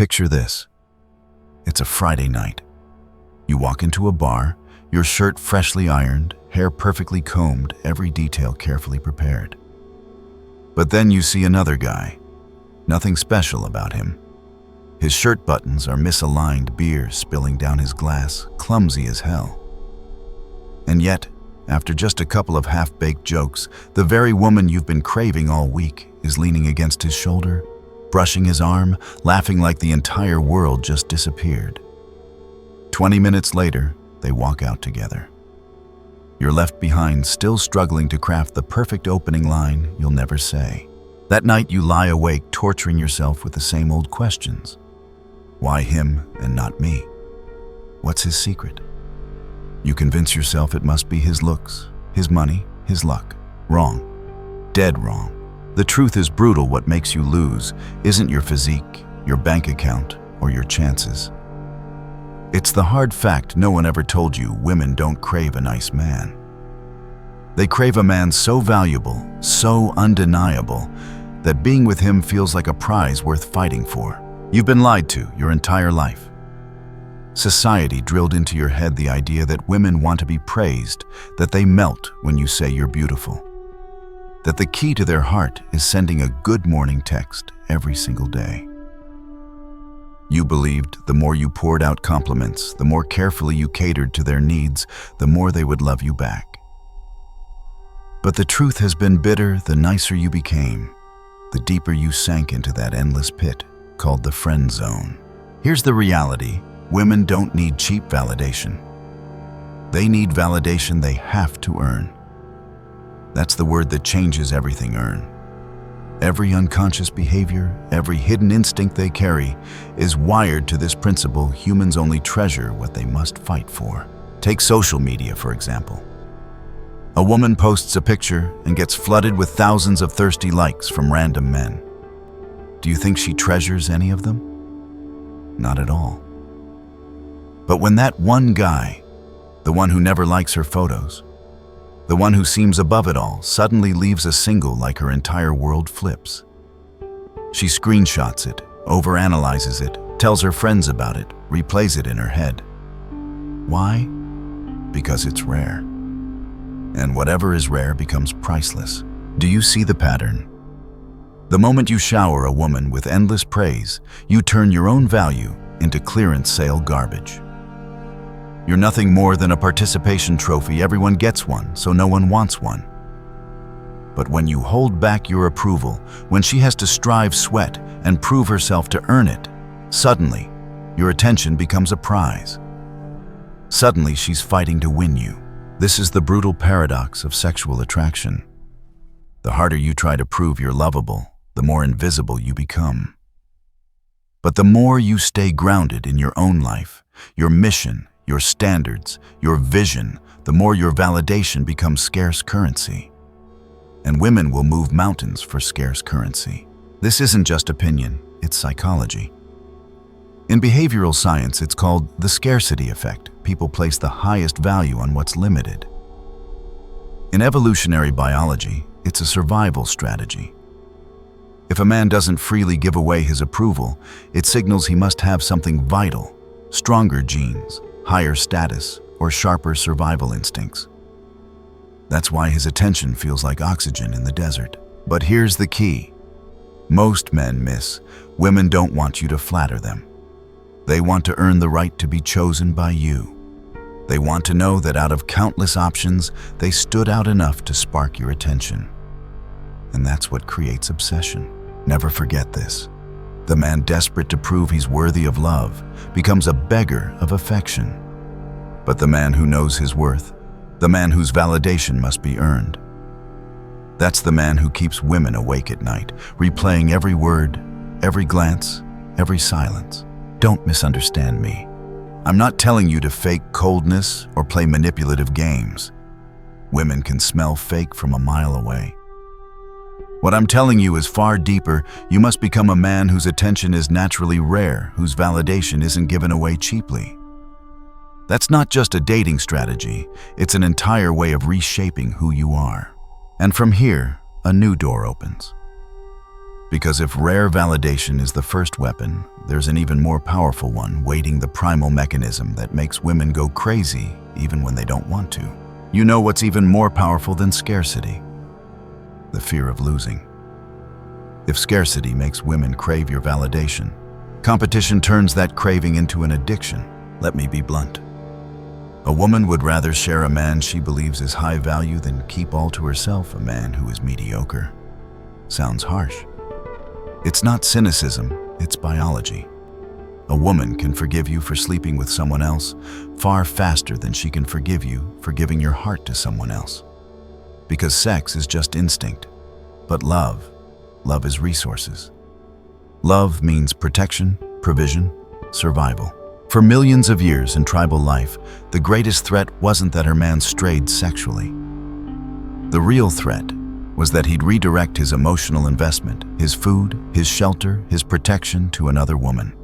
Picture this. It's a Friday night. You walk into a bar, your shirt freshly ironed, hair perfectly combed, every detail carefully prepared. But then you see another guy. Nothing special about him. His shirt buttons are misaligned, beer spilling down his glass, clumsy as hell. And yet, after just a couple of half-baked jokes, the very woman you've been craving all week is leaning against his shoulder, brushing his arm, laughing like the entire world just disappeared. 20 minutes later, they walk out together. You're left behind, still struggling to craft the perfect opening line you'll never say. That night you lie awake, torturing yourself with the same old questions. Why him and not me? What's his secret? You convince yourself it must be his looks, his money, his luck. Wrong. Dead wrong. The truth is brutal. What makes you lose isn't your physique, your bank account, or your chances. It's the hard fact no one ever told you: women don't crave a nice man. They crave a man so valuable, so undeniable, that being with him feels like a prize worth fighting for. You've been lied to your entire life. Society drilled into your head the idea that women want to be praised, that they melt when you say you're beautiful, that the key to their heart is sending a good morning text every single day. You believed the more you poured out compliments, the more carefully you catered to their needs, the more they would love you back. But the truth has been bitter. The nicer you became, the deeper you sank into that endless pit called the friend zone. Here's the reality. Women don't need cheap validation. They need validation they have to earn. That's the word that changes everything. Earn. Every unconscious behavior, every hidden instinct they carry is wired to this principle: humans only treasure what they must fight for. Take social media, for example. A woman posts a picture and gets flooded with thousands of thirsty likes from random men. Do you think she treasures any of them? Not at all. But when that one guy, the one who never likes her photos, the one who seems above it all, suddenly leaves a single, like her entire world flips. She screenshots it, overanalyzes it, tells her friends about it, replays it in her head. Why? Because it's rare. And whatever is rare becomes priceless. Do you see the pattern? The moment you shower a woman with endless praise, you turn your own value into clearance sale garbage. You're nothing more than a participation trophy. Everyone gets one, so no one wants one. But when you hold back your approval, when she has to strive, sweat, and prove herself to earn it, suddenly, your attention becomes a prize. Suddenly, she's fighting to win you. This is the brutal paradox of sexual attraction. The harder you try to prove you're lovable, the more invisible you become. But the more you stay grounded in your own life, your mission, your standards, your vision, the more your validation becomes scarce currency. And women will move mountains for scarce currency. This isn't just opinion, it's psychology. In behavioral science, it's called the scarcity effect. People place the highest value on what's limited. In evolutionary biology, it's a survival strategy. If a man doesn't freely give away his approval, it signals he must have something vital: stronger genes, higher status, or sharper survival instincts. That's why his attention feels like oxygen in the desert. But here's the key. Most men miss: women don't want you to flatter them. They want to earn the right to be chosen by you. They want to know that out of countless options, they stood out enough to spark your attention. And that's what creates obsession. Never forget this. The man desperate to prove he's worthy of love becomes a beggar of affection. But the man who knows his worth, the man whose validation must be earned, that's the man who keeps women awake at night, replaying every word, every glance, every silence. Don't misunderstand me. I'm not telling you to fake coldness or play manipulative games. Women can smell fake from a mile away. What I'm telling you is far deeper. You must become a man whose attention is naturally rare, whose validation isn't given away cheaply. That's not just a dating strategy, it's an entire way of reshaping who you are. And from here, a new door opens. Because if rare validation is the first weapon, there's an even more powerful one waiting, the primal mechanism that makes women go crazy even when they don't want to. You know what's even more powerful than scarcity? The fear of losing. If scarcity makes women crave your validation, competition turns that craving into an addiction. Let me be blunt. A woman would rather share a man she believes is high value than keep all to herself a man who is mediocre. Sounds harsh. It's not cynicism, it's biology. A woman can forgive you for sleeping with someone else far faster than she can forgive you for giving your heart to someone else. Because sex is just instinct. But love is resources. Love means protection, provision, survival. For millions of years in tribal life, the greatest threat wasn't that her man strayed sexually. The real threat was that he'd redirect his emotional investment, his food, his shelter, his protection to another woman.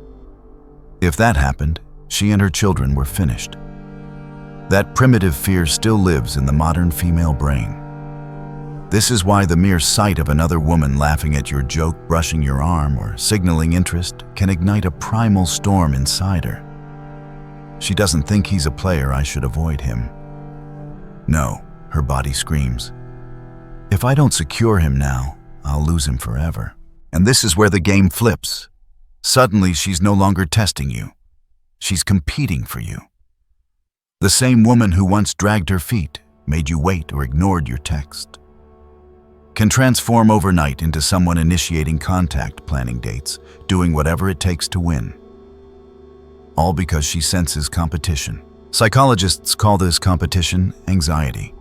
If that happened, she and her children were finished. That primitive fear still lives in the modern female brain. This is why the mere sight of another woman laughing at your joke, brushing your arm, or signaling interest can ignite a primal storm inside her. She doesn't think he's a player, I should avoid him. No, her body screams. If I don't secure him now, I'll lose him forever. And this is where the game flips. Suddenly, she's no longer testing you. She's competing for you. The same woman who once dragged her feet, made you wait, or ignored your text, can transform overnight into someone initiating contact, planning dates, doing whatever it takes to win. All because she senses competition. Psychologists call this competition anxiety.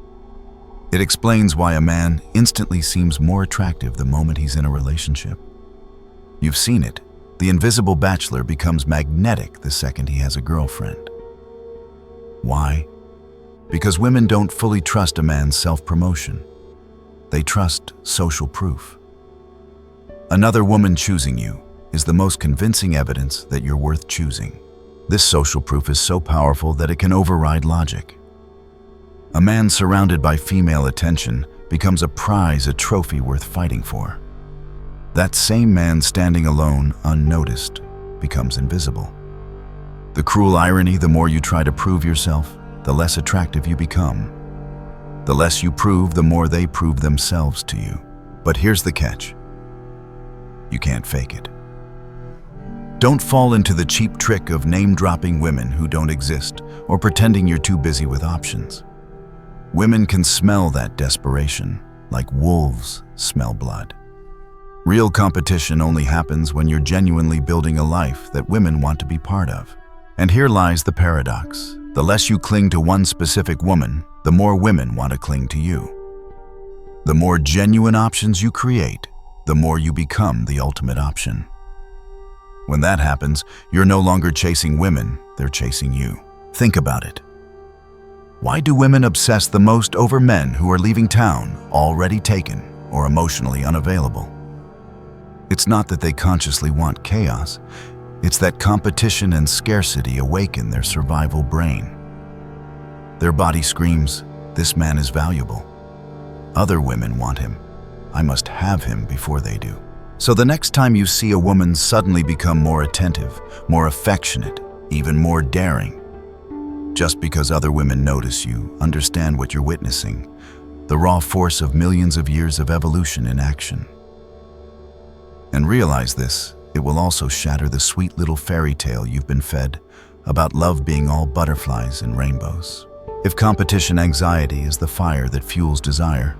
It explains why a man instantly seems more attractive the moment he's in a relationship. You've seen it. The invisible bachelor becomes magnetic the second he has a girlfriend. Why? Because women don't fully trust a man's self-promotion. They trust social proof. Another woman choosing you is the most convincing evidence that you're worth choosing. This social proof is so powerful that it can override logic. A man surrounded by female attention becomes a prize, a trophy worth fighting for. That same man standing alone, unnoticed, becomes invisible. The cruel irony, the more you try to prove yourself, the less attractive you become. The less you prove, the more they prove themselves to you. But here's the catch. You can't fake it. Don't fall into the cheap trick of name-dropping women who don't exist or pretending you're too busy with options. Women can smell that desperation, like wolves smell blood. Real competition only happens when you're genuinely building a life that women want to be part of. And here lies the paradox. The less you cling to one specific woman, the more women want to cling to you. The more genuine options you create, the more you become the ultimate option. When that happens, you're no longer chasing women, they're chasing you. Think about it. Why do women obsess the most over men who are leaving town, already taken, or emotionally unavailable? It's not that they consciously want chaos. It's that competition and scarcity awaken their survival brain. Their body screams, "This man is valuable. Other women want him. I must have him before they do." So the next time you see a woman suddenly become more attentive, more affectionate, even more daring, just because other women notice you, understand what you're witnessing, the raw force of millions of years of evolution in action. And realize this, it will also shatter the sweet little fairy tale you've been fed about love being all butterflies and rainbows. If competition anxiety is the fire that fuels desire,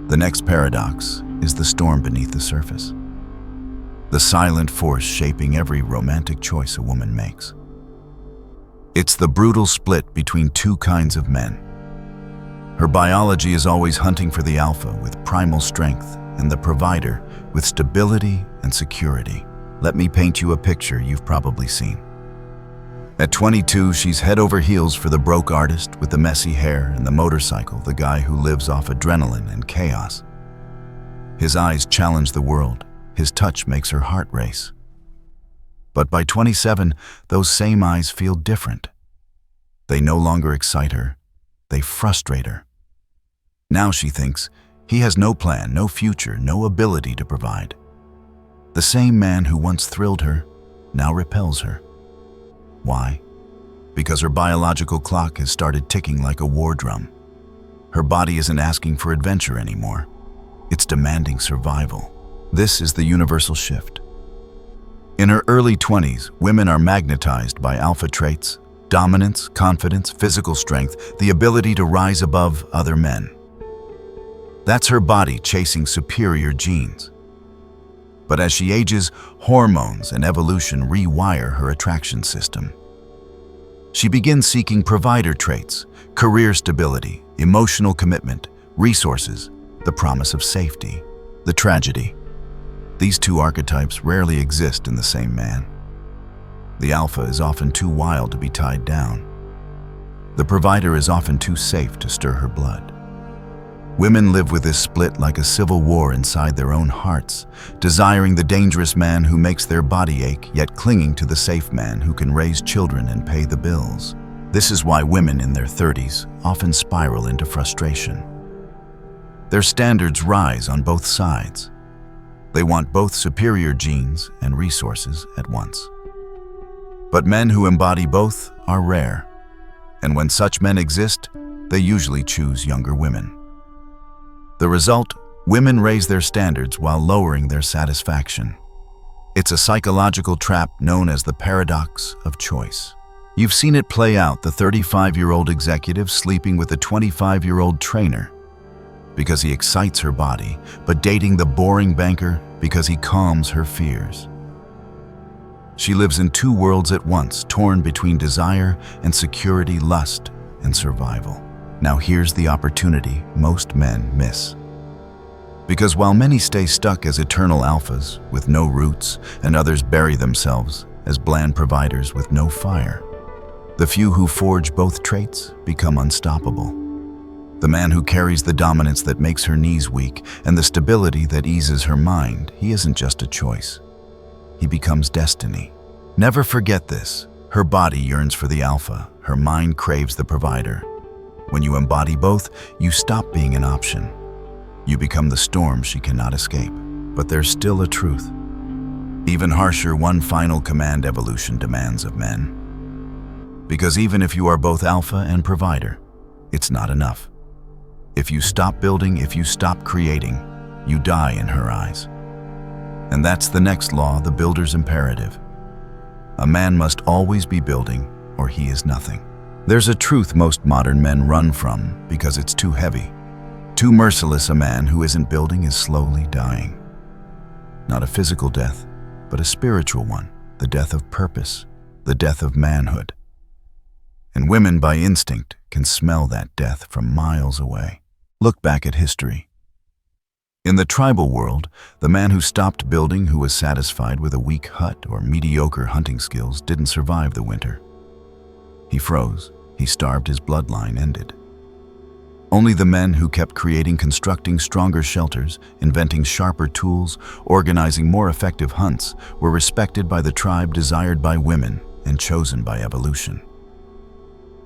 the next paradox is the storm beneath the surface. The silent force shaping every romantic choice a woman makes. It's the brutal split between two kinds of men. Her biology is always hunting for the alpha with primal strength and the provider with stability and security. Let me paint you a picture you've probably seen. At 22, she's head over heels for the broke artist with the messy hair and the motorcycle, the guy who lives off adrenaline and chaos. His eyes challenge the world. His touch makes her heart race. But by 27, those same eyes feel different. They no longer excite her. They frustrate her. Now she thinks he has no plan, no future, no ability to provide. The same man who once thrilled her now repels her. Why? Because her biological clock has started ticking like a war drum. Her body isn't asking for adventure anymore. It's demanding survival. This is the universal shift. In her early 20s, women are magnetized by alpha traits: dominance, confidence, physical strength, the ability to rise above other men. That's her body chasing superior genes. But as she ages, hormones and evolution rewire her attraction system. She begins seeking provider traits, career stability, emotional commitment, resources, the promise of safety. The tragedy: these two archetypes rarely exist in the same man. The alpha is often too wild to be tied down. The provider is often too safe to stir her blood. Women live with this split like a civil war inside their own hearts, desiring the dangerous man who makes their body ache, yet clinging to the safe man who can raise children and pay the bills. This is why women in their 30s often spiral into frustration. Their standards rise on both sides. They want both superior genes and resources at once. But men who embody both are rare, and when such men exist, they usually choose younger women. The result: women raise their standards while lowering their satisfaction. It's a psychological trap known as the paradox of choice. You've seen it play out: the 35-year-old executive sleeping with a 25-year-old trainer because he excites her body, but dating the boring banker because he calms her fears. She lives in two worlds at once, torn between desire and security, lust and survival. Now here's the opportunity most men miss. Because while many stay stuck as eternal alphas with no roots, and others bury themselves as bland providers with no fire, the few who forge both traits become unstoppable. The man who carries the dominance that makes her knees weak and the stability that eases her mind, he isn't just a choice. He becomes destiny. Never forget this: her body yearns for the alpha, her mind craves the provider. When you embody both, you stop being an option. You become the storm she cannot escape. But there's still a truth. Even harsher, one final command evolution demands of men. Because even if you are both alpha and provider, it's not enough. If you stop building, if you stop creating, you die in her eyes. And that's the next law, the builder's imperative. A man must always be building, or he is nothing. There's a truth most modern men run from because it's too heavy. Too merciless: a man who isn't building is slowly dying. Not a physical death, but a spiritual one, the death of purpose, the death of manhood. And women by instinct can smell that death from miles away. Look back at history. In the tribal world, the man who stopped building, who was satisfied with a weak hut or mediocre hunting skills, didn't survive the winter. He froze. He starved. His bloodline ended. Only the men who kept creating, constructing stronger shelters, inventing sharper tools, organizing more effective hunts, were respected by the tribe, desired by women, and chosen by evolution.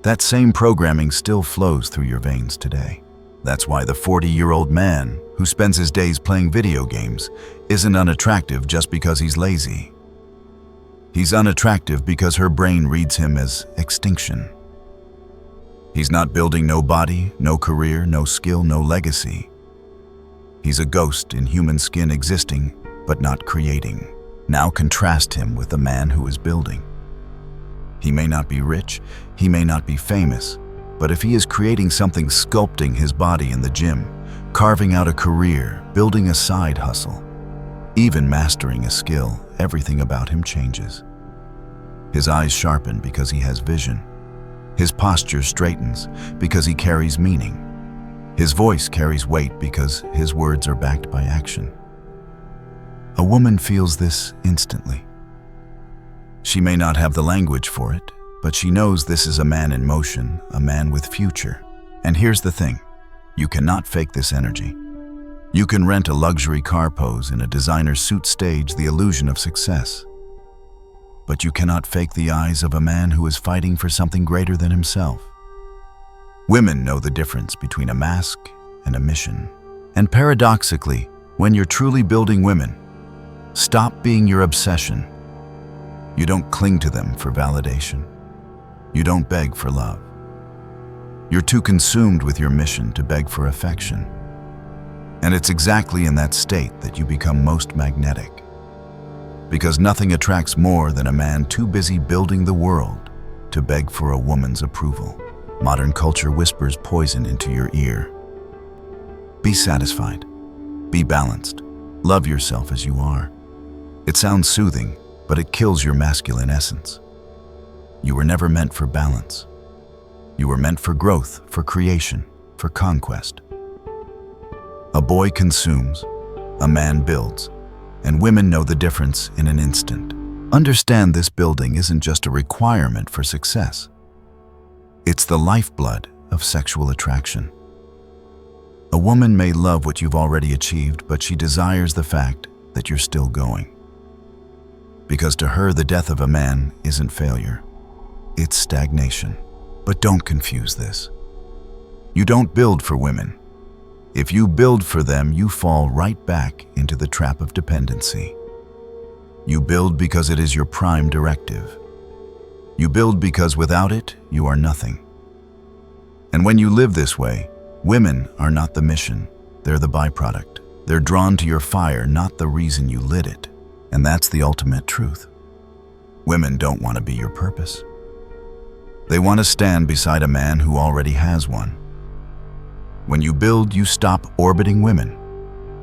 That same programming still flows through your veins today. That's why the 40-year-old man who spends his days playing video games isn't unattractive just because he's lazy. He's unattractive because her brain reads him as extinction. He's not building no body, no career, no skill, no legacy. He's a ghost in human skin, existing but not creating. Now contrast him with the man who is building. He may not be rich, he may not be famous, but if he is creating something, sculpting his body in the gym, carving out a career, building a side hustle, even mastering a skill, everything about him changes. His eyes sharpen because he has vision. His posture straightens because he carries meaning. His voice carries weight because his words are backed by action. A woman feels this instantly. She may not have the language for it, but she knows this is a man in motion, a man with future. And here's the thing: you cannot fake this energy. You can rent a luxury car, pose in a designer suit, stage the illusion of success. But you cannot fake the eyes of a man who is fighting for something greater than himself. Women know the difference between a mask and a mission. And paradoxically, when you're truly building women, Stop being your obsession. You don't cling to them for validation. You don't beg for love. You're too consumed with your mission to beg for affection. And it's exactly in that state that you become most magnetic. Because nothing attracts more than a man too busy building the world to beg for a woman's approval. Modern culture whispers poison into your ear. Be satisfied. Be balanced. Love yourself as you are. It sounds soothing, but it kills your masculine essence. You were never meant for balance. You were meant for growth, for creation, for conquest. A boy consumes, a man builds, and women know the difference in an instant. Understand this building isn't just a requirement for success. It's the lifeblood of sexual attraction. A woman may love what you've already achieved, but she desires the fact that you're still going. Because to her, the death of a man isn't failure. It's stagnation. But don't confuse this. You don't build for women. If you build for them, you fall right back into the trap of dependency. You build because it is your prime directive. You build because without it, you are nothing. And when you live this way, women are not the mission, they're the byproduct. They're drawn to your fire, not the reason you lit it. And that's the ultimate truth. Women don't want to be your purpose. They want to stand beside a man who already has one. When you build, you stop orbiting women.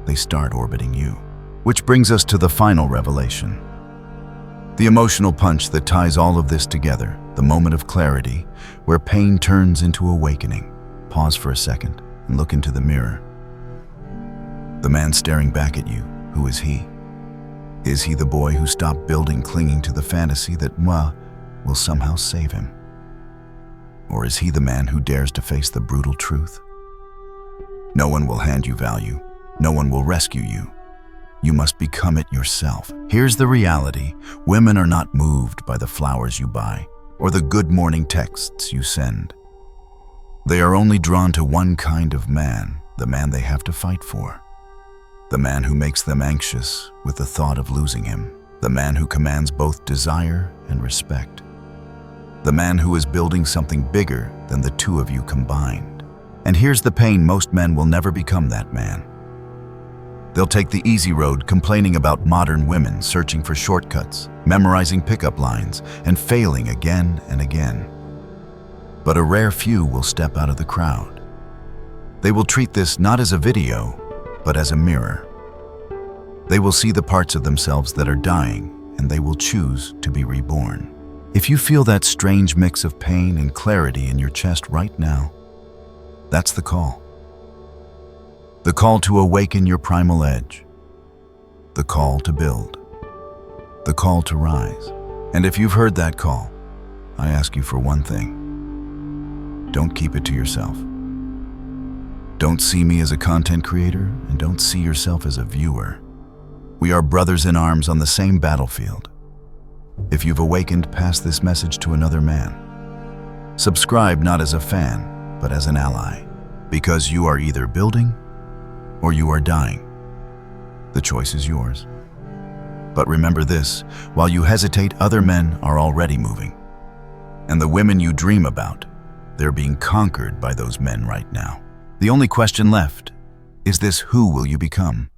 They start orbiting you. Which brings us to the final revelation. The emotional punch that ties all of this together, the moment of clarity, where pain turns into awakening. Pause for a second and look into the mirror. The man staring back at you, who is he? Is he the boy who stopped building, clinging to the fantasy that moi will somehow save him? Or is he the man who dares to face the brutal truth? No one will hand you value. No one will rescue you. You must become it yourself. Here's the reality. Women are not moved by the flowers you buy or the good morning texts you send. They are only drawn to one kind of man, the man they have to fight for. The man who makes them anxious with the thought of losing him. The man who commands both desire and respect. The man who is building something bigger than the two of you combined. And here's the pain: most men will never become that man. They'll take the easy road, complaining about modern women, searching for shortcuts, memorizing pickup lines, and failing again and again. But a rare few will step out of the crowd. They will treat this not as a video, but as a mirror. They will see the parts of themselves that are dying, and they will choose to be reborn. If you feel that strange mix of pain and clarity in your chest right now, that's the call. The call to awaken your primal edge. The call to build. The call to rise. And if you've heard that call, I ask you for one thing. Don't keep it to yourself. Don't see me as a content creator, and don't see yourself as a viewer. We are brothers in arms on the same battlefield. If you've awakened, pass this message to another man. Subscribe not as a fan, but as an ally, because you are either building or you are dying. The choice is yours. But remember this: while you hesitate, other men are already moving. And the women you dream about, they're being conquered by those men right now. The only question left is this: who will you become?